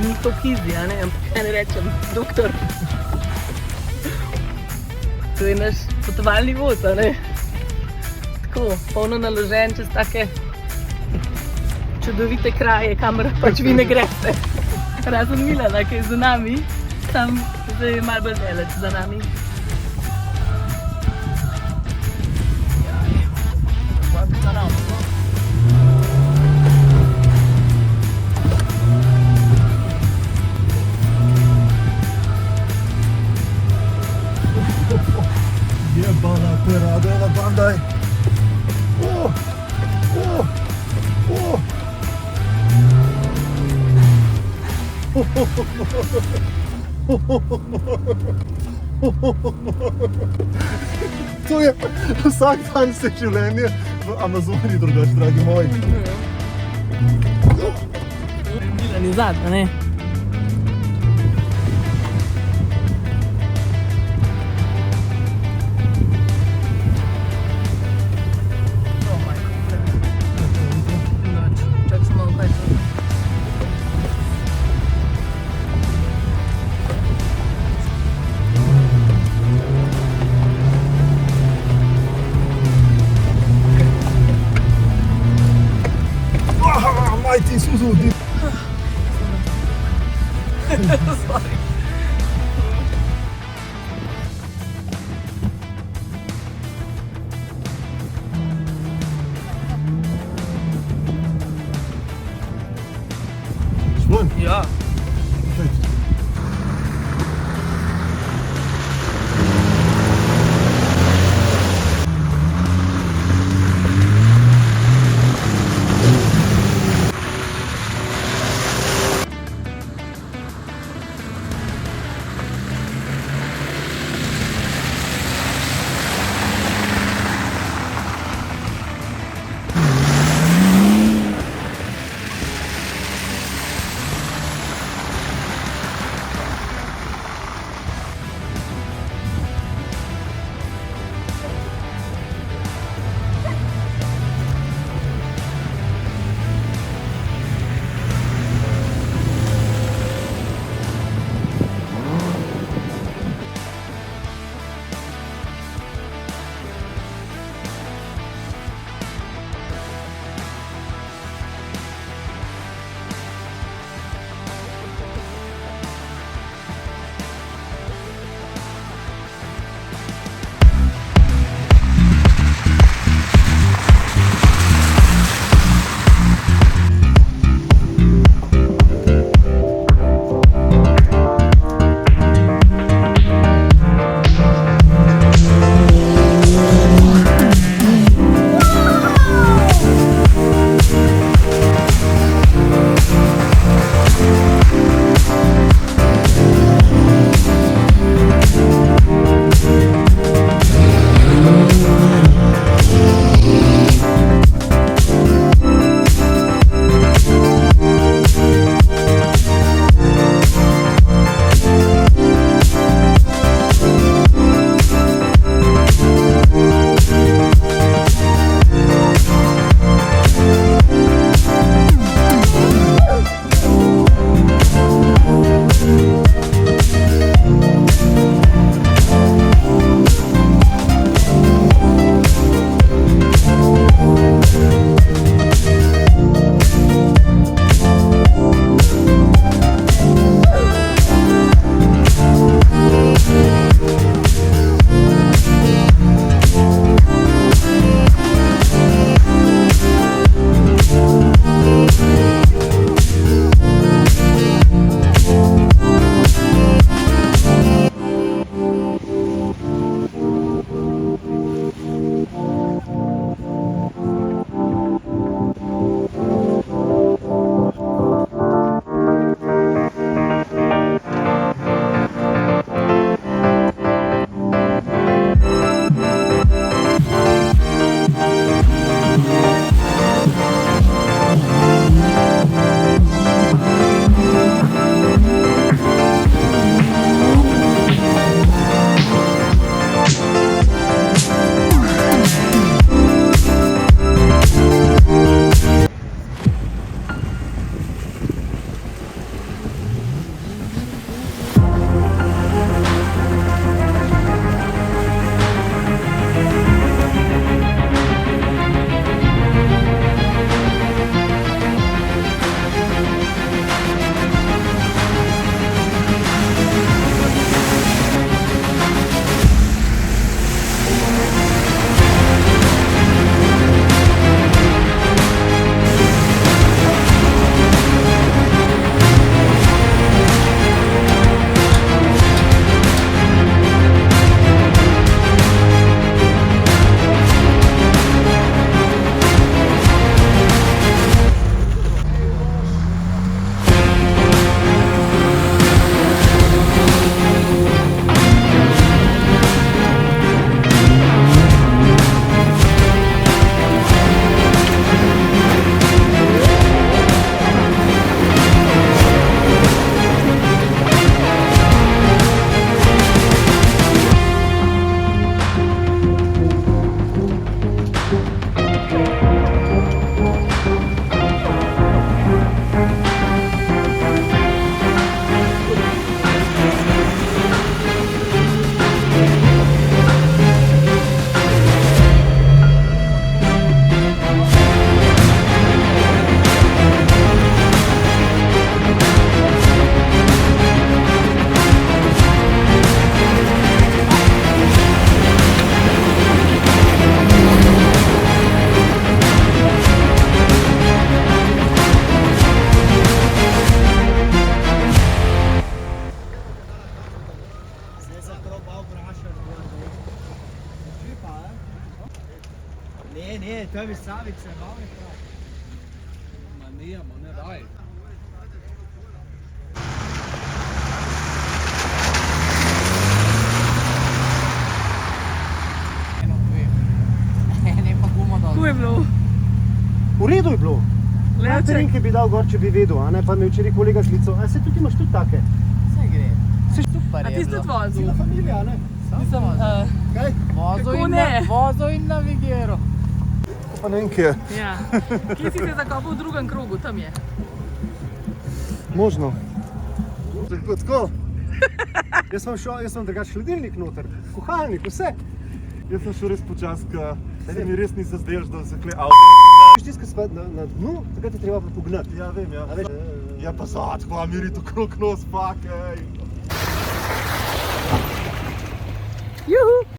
Ni to kizi, ampak ne rečem, doktor. To je naš potovalni voz, Tako, polno naložen čez take čudovite kraje, kamor pač vi ne greste. Razen Milana, ki je za nami, tam zdaj je malo bolj daleč za nami. Jebana peradela bandaj. To je vsak dan se življenje v Amazoni drugač, dragi moji. Milan je zadnja, Majti Isuzu D-Max. Sorry. Špon? Ja. Te visavice, male prav. Ma nijemo, ne daj. Eno dve. Ne pa gumo dol. Tu je bilo. V redu je bilo. Levček. Materinke bi dal gor, če bi vedel, a ne, pa me včeraj kolega klical. A se tudi imaš tudi take? Vse gre. Super A je ti si bilo. tudi vozil? Cela familija, a ne? Mislim, Kaj? Kako ne? Vozil in navigiral. Pa ne vem, kje. ja. Kje si se zakopal v drugem krogu? Tam je. Možno. Tako. Jaz sem drugač hladilnik noter, kuhalnik, vse. Jaz sem šel res počas, ker se mi res ni zazdel, da se kle avto. Tisti, ki spa na dnu, takrat je treba pa pognati. Ja, vem, ja. A veš? Ja, pa zad, hvala mi rito krok nos, fuck, ej. Juhu!